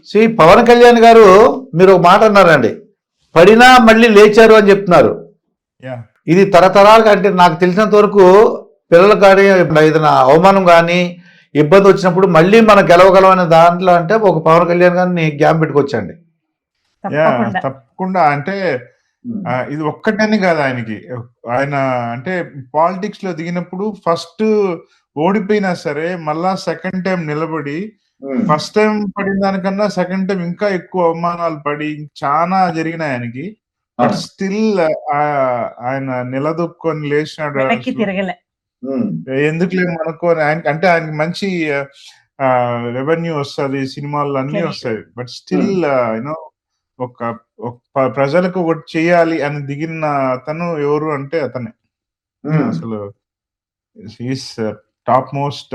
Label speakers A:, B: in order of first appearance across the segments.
A: శ్రీ పవన్ కళ్యాణ్ గారు మీరు ఒక మాట అన్నారండి, పడినా మళ్ళీ లేచారు అని చెప్తున్నారు.
B: యా
A: ఇది తరతరాలుగా, అంటే నాకు తెలిసినంత వరకు పిల్లలు కానీ ఏదైనా అవమానం కానీ ఇబ్బంది వచ్చినప్పుడు మళ్ళీ మనం గెలవగలం అనే దాంట్లో అంటే ఒక పవన్ కళ్యాణ్ గారిని గ్యాప్ పెట్టుకొచ్చండి.
B: యా
C: తప్పకుండా.
B: తప్పకుండా. అంటే ఇది ఒక్కటని కాదు ఆయనకి. ఆయన అంటే పాలిటిక్స్ లో దిగినప్పుడు ఫస్ట్ ఓడిపోయినా సరే మళ్ళా సెకండ్ టైం నిలబడి ఫస్ట్ టైం పడిన దానికన్నా సెకండ్ టైం ఇంకా ఎక్కువ అవమానాలు పడి చాలా జరిగినాయి ఆయనకి. బట్ స్టిల్ ఆయన నిలదొక్కొని లేచినాడు.
C: వెనక్కి
B: అసలు
C: తిరగలే.
B: ఎందుకులే మనకు అంటే ఆయనకి మంచి రెవెన్యూ వస్తుంది, సినిమాలు అన్ని
C: Career.
B: వస్తాయి. బట్ స్టిల్ యూనో ఒక ప్రజలకు ఒకటి చేయాలి అని దిగిన అతను ఎవరు అంటే అతనే. అసలు టాప్ మోస్ట్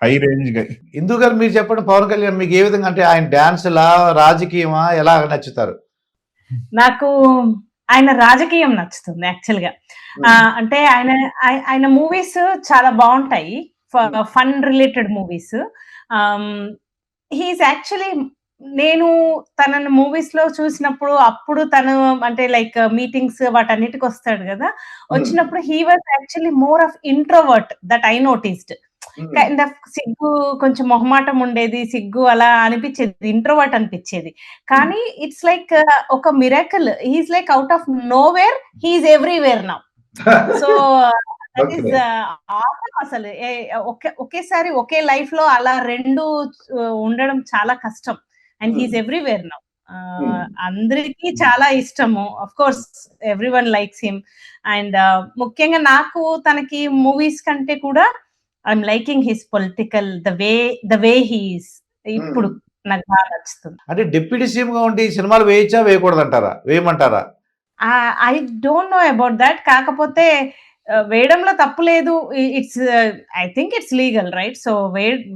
B: హై రేంజ్ గై.
A: ఇందు గారు మీరు చెప్పండి, పవన్ కళ్యాణ్ మీకు ఏ విధంగా, అంటే ఆయన డాన్స్లా రాజకీయమా ఎలా నచ్చుతారు?
C: నాకు ఆయన రాజకీయం నచ్చుతుంది యాక్చువల్ గా. అంటే ఆయన మూవీస్ చాలా బాగుంటాయి, fun related movies. He is actually, నేను తనని మూవీస్ లో చూసినప్పుడు అప్పుడు తను అంటే లైక్ మీటింగ్స్ వాటన్నిటికి వస్తాడు కదా, వచ్చినప్పుడు he was actually more of introvert, that I noticed. Kind of సిగ్గు, కొంచెం మొహమాటం ఉండేది, సిగ్గు అలా అనిపించేది, ఇంట్రోవర్ట్ అనిపించేది. కానీ ఇట్స్ లైక్ ఒక miracle, he's like out of nowhere he is everywhere now. So that is awesome. అసలు ఒకేసారి ఒకే లైఫ్ లో అలా రెండు ఉండడం చాలా కష్టం. And he's everywhere now. అందరికీ చాలా ఇష్టము, of course every one likes him. And ముఖ్యంగా నాకు తనకి మూవీస్ కంటే కూడా I'm liking his political the way he's. ఇప్పుడు నాకు బాగా నచ్చుతుంది.
A: అంటే డిప్యూటీ సీఎం గా ఉండి సినిమాలు వేయచ్చా వేయకూడదంటారా, వేయమంటారా?
C: I don't know about that. కాకపోతే వేయడంలో తప్పు లేదు. It's I think it's legal right. So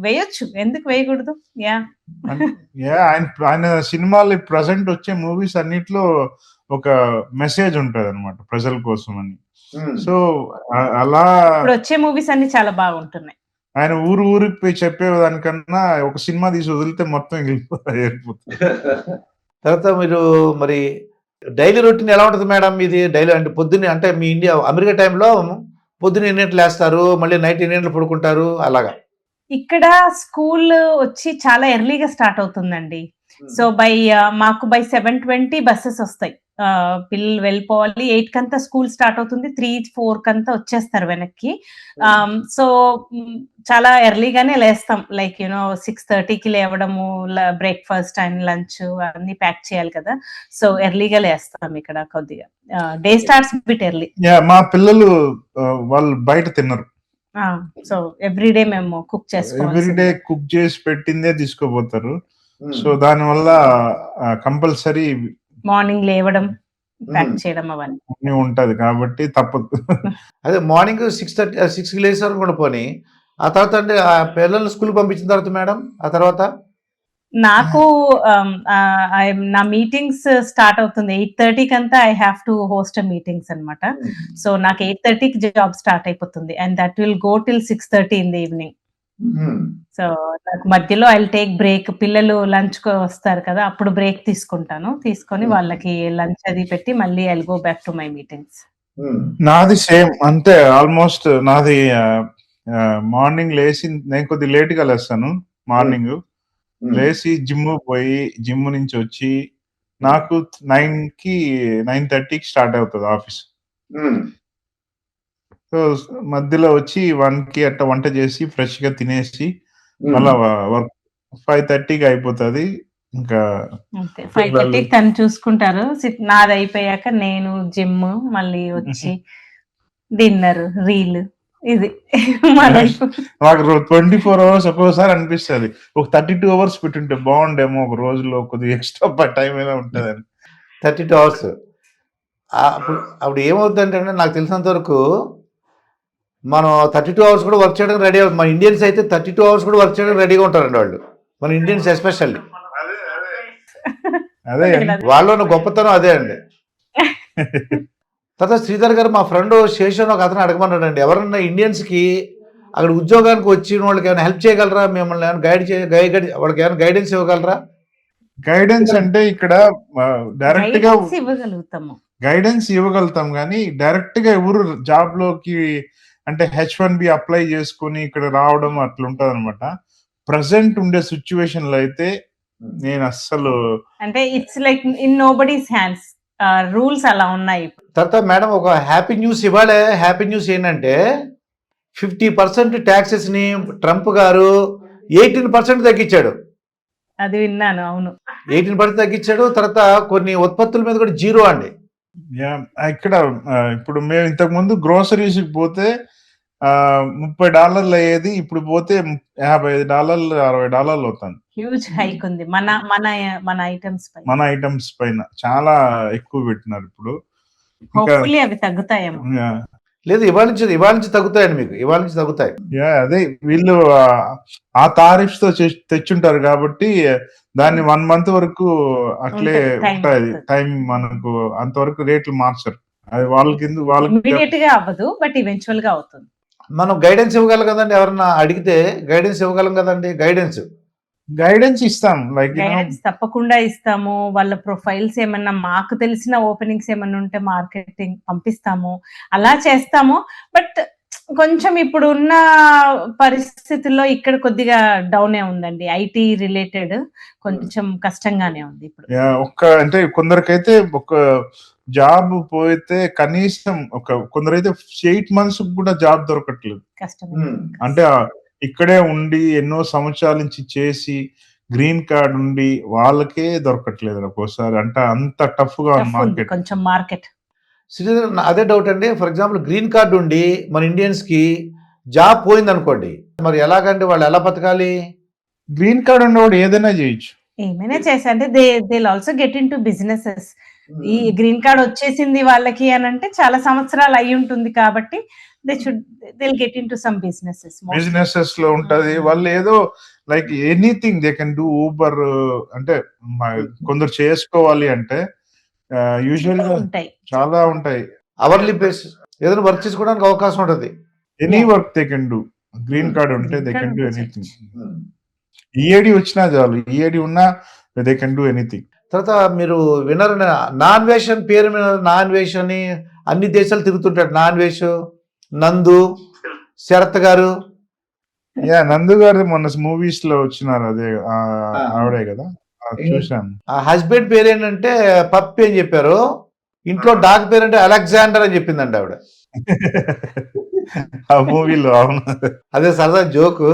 C: వేయొచ్చు, ఎందుకు వేయకూడదు? యా
B: ఆయన సినిమాలు ప్రజెంట్ వచ్చే మూవీస్ అన్నిట్లో ఒక మెసేజ్ ఉంటది అనమాట ప్రజల కోసం అని. సో అలా
C: ఇప్పుడు వచ్చే మూవీస్ అన్ని చాలా బాగుంటున్నాయి.
B: ఆయన ఊరికి పోయి చెప్పేదానికన్నా ఒక సినిమా తీసి వదిలితే మొత్తం వెళ్ళిపోతుంది.
A: తర్వాత మీరు మరి డైలీ రొటీన్ ఎలా ఉంటుంది మేడం మీది? డైలీ అంటే పొద్దున్నే, అంటే మీ అమెరికా టైంలో పొద్దున్న ఎన్నింటికి లేస్తారు, మళ్ళీ నైట్ ఎన్నింటికి పడుకుంటారు అలాగా?
C: ఇక్కడ స్కూల్ వచ్చి చాలా ఎర్లీగా స్టార్ట్ అవుతుందండి. సో మాకు బై 7:20 బస్సెస్ వస్తాయి. పిల్లలు వెళ్ళిపోవాలి. 8 కంతా స్కూల్ స్టార్ట్ అవుతుంది, 3-4 కంతా వచ్చేస్తారు వెనక్కి. సో చాలా ఎర్లీగానే లేస్తాం. లైక్ 6:30కి లేవడము, బ్రేక్ఫాస్ట్ అండ్ లంచ్ అన్ని ప్యాక్ చేయాలి కదా. సో ఎర్లీగా లేస్తాం ఇక్కడ కొద్దిగా. Day starts bit early.
B: మా పిల్లలు వాళ్ళు బయట తిన్నారు.
C: సో ఎవ్రీడే మేము కుక్ చేసుకోవాలి.
B: ఎవ్రీడే కుక్ చేసి పెట్టిందే తీసుకోపోతారు. సో దాని వల్ల కంపల్సరీ
C: మార్నింగ్ లేవడం, ప్యాక్ చేయడం అవన్నీ
B: ఉంటది కాబట్టి తప్పదు.
A: అదే మార్నింగ్ 6:30-6కి లేసారు కూడా పోనీ, ఆ తర్వాత అంటే ఆ పిల్లల్ని స్కూల్ పంపించిన తర్వాత మేడం ఆ తర్వాత
C: నాకు నా మీటింగ్స్ స్టార్ట్ అవుతుంది 8:30 కంతా. I have to host meetings అన్నమాట. సో నాకు 8:30కి జాబ్ స్టార్ట్ అయిపోతుంది and that will go till 6:30 in the evening. So నాకు మధ్యలో ఐ టేక్ బ్రేక్. పిల్లలు లంచ్ వస్తారు కదా, అప్పుడు బ్రేక్ తీసుకొని వాళ్ళకి లంచ్ అది పెట్టి మళ్ళీ I go back to my meetings.
B: నాది సేమ్ అంతే ఆల్మోస్ట్. నాది మార్నింగ్ లేచి నేను కొద్దిగా లేట్ గా లేస్తాను. మార్నింగ్ లేచి జిమ్ పోయి, జిమ్ నుంచి వచ్చి నాకు 9:30కి స్టార్ట్ అవుతుంది ఆఫీస్. సో మధ్యలో వచ్చి 1కి అట్లా వంట చేసి ఫ్రెష్ గా తినేసి మళ్ళా వర్క్ 5:30కి అయిపోతుంది. ఇంకా
C: 5:30కి తను చూసుకుంటారు. నాది అయిపోయాక నేను జిమ్, మళ్ళీ వచ్చి డిన్నర్, రీల్, ఇది మా లైఫ్.
B: మాకు 24 hours ఒక్కోసారి అనిపిస్తుంది ఒక 32 hours పెట్టుంటే బాగుండేమో, ఒక రోజులో కొద్దిగా ఎక్స్ట్రా టైం అయినా ఉంటుంది అని.
A: 32 hours అప్పుడు ఏమవుతుందంటే నాకు తెలిసినంత వరకు మనం 32 hours కూడా వర్క్ చేయడానికి రెడీ అవుతుంది. మన ఇండియన్స్ అయితే 32 hours కూడా వర్క్ చేయడానికి రెడీగా ఉంటారండి వాళ్ళు, మన ఇండియన్స్ ఎస్పెషల్లీ.
B: అదే
A: వాళ్ళలో ఉన్న గొప్పతనం అదే అండి. తర్వాత శ్రీధర్ గారు, మా ఫ్రెండ్ శేషన్ ఒక అతను అడగమన్నాడండి, ఎవరన్నా ఇండియన్స్కి అక్కడ ఉద్యోగానికి వచ్చిన వాళ్ళకి ఏమైనా హెల్ప్ చేయగలరా? మిమ్మల్ని ఏమైనా గైడ్ వాళ్ళకి ఏమైనా గైడెన్స్ ఇవ్వగలరా?
B: గైడెన్స్ అంటే ఇక్కడ డైరెక్ట్ గా
C: గైడెన్స్ ఇవ్వగలుగుతాము.
B: గైడెన్స్ ఇవ్వగలుగుతాం కానీ డైరెక్ట్ గా ఎవరు జాబ్ లోకి అంటే H1B అప్లై చేసుకుని ఇక్కడ రావడం అట్లా ఉంటది అనమాట. ప్రజెంట్ ఉండే సిచ్యువేషన్ లో అయితే నేను అస్సలు
C: అంటే it's like in nobody's hands, rules అలా ఉన్నాయి.
A: తర్వాత మేడం ఒక హ్యాపీ న్యూస్ ఇవ్వాలి. హ్యాపీ న్యూస్ ఏంటంటే 50% ట్యాక్సెస్ని ట్రంప్ గారు 18% తగ్గించాడు.
C: అది విన్నాను. అవును.
A: 18% తగ్గించాడు. తర్వాత కొన్ని ఉత్పత్తుల మీద కూడా జీరో అండి.
B: ఇక్కడ ఇప్పుడు మేము ఇంతకు ముందు గ్రోసరీస్ పోతే $30 అయ్యేది, ఇప్పుడు పోతే $55 $60 అవుతుంది.
C: హ్యూజ్ హైక్ ఉంది మన మన మన ఐటమ్స్ పై.
B: మన ఐటమ్స్ పైన చాలా ఎక్కువ పెట్టినారు ఇప్పుడు.
C: హోప్ఫుల్లీ అవి తగ్గుతాయేమో.
A: లేదు, ఇవాళ నుంచి తగ్గుతాయండి మీకు. ఇవాళ నుంచి తగ్గుతాయి.
B: అదే వీళ్ళు ఆ తారీఫ్స్ తో తెచ్చుంటారు కాబట్టి దాన్ని 1 month వరకు అట్లే ఉంటుంది టైం. మనకు అంతవరకు రేట్లు మార్చరు. అది వాళ్ళకి
C: ఇమీడియట్ గా అవ్వదు, బట్ ఈవెన్చువల్ గా అవుతుంది.
A: మనం గైడెన్స్ ఇవ్వగలం కదండి. ఎవరన్నా అడిగితే గైడెన్స్ ఇవ్వగలం కదండి.
B: గైడెన్స్ ఇస్తాం. లైక్
C: గైడెన్స్ తప్పకుండా ఇస్తాము. వాళ్ళ ప్రొఫైల్స్ ఏమన్నా మాకు తెలిసిన ఓపెనింగ్స్ ఏమన్నా ఉంటే మార్కెటింగ్ పంపిస్తాము, అలా చేస్తాము. బట్ కొంచెం ఇప్పుడు ఉన్న పరిస్థితుల్లో ఇక్కడ కొద్దిగా డౌనే ఉందండి. ఐటీ రిలేటెడ్ కొంచెం కష్టంగానే ఉంది ఇప్పుడు.
B: అంటే కొందరికైతే ఒక జాబ్ పోయితే కనీసం కొందరైతే 8 months కూడా జాబ్ దొరకట్లేదు.
C: కష్టం.
B: అంటే ఇక్కడే ఉండి ఎన్నో సంవత్సరాల నుంచి చేసి గ్రీన్ కార్డ్ ఉండి వాళ్ళకే దొరకట్లేదు ఒక్కోసారి. అంటే అంత టఫ్ గా మార్కెట్.
C: కొంచెం మార్కెట్.
A: అదే డౌట్ అండి. ఫర్ ఎగ్జాంపుల్ గ్రీన్ కార్డు ఉండి మన ఇండియన్స్ కి జాబ్ పోయింది అనుకోండి, మరి ఎలాగంటే వాళ్ళు ఎలా బతకాలి?
B: గ్రీన్ కార్డ్ ఉన్నవాడు ఏదైనా చేయొచ్చు.
C: ఏమైనా చేసి అంటే they also get in to businesses. ఈ గ్రీన్ కార్డ్ వచ్చేసింది వాళ్ళకి అని అంటే చాలా సంవత్సరాలు అయి ఉంటుంది కాబట్టి they'll get into some businesses
B: లో ఉంటది. వాళ్ళు ఏదో like anything they can do. Uber అంటే కొందరు చేసుకోవాలి అంటే యూజువల్ గా చాలా ఉంటాయి.
A: అవర్లీ బేస్ ఏదైనా వర్క్ చేసుకోవడానికి అవకాశం ఉంటుంది.
B: Any work they can do. Green card ఉంటే they can do anything. EAD వచ్చినా చాలు, ఈఏడి ఉన్నా దే కెన్ డూ ఎనీథింగ్.
A: తర్వాత మీరు వినరు, నాన్ వేష్ అని పేరు మీద నాన్ వేష్ అని అన్ని దేశాలు తిరుగుతుంటాడు. నాన్ వేష్ నందు శరత్ గారు.
B: నందు గారు మొన్న మూవీస్ లో వచ్చినారు. అదే ఆవిడే కదా, చూసాను.
A: ఆ హస్బెండ్ పేరు ఏంటంటే పప్పి అని చెప్పారు. ఇంట్లో డాగ్ పేరు అంటే అలెగ్జాండర్ అని చెప్పిందండి ఆవిడ
B: ఆ మూవీలో. అవును,
A: అదే సరదా జోకు.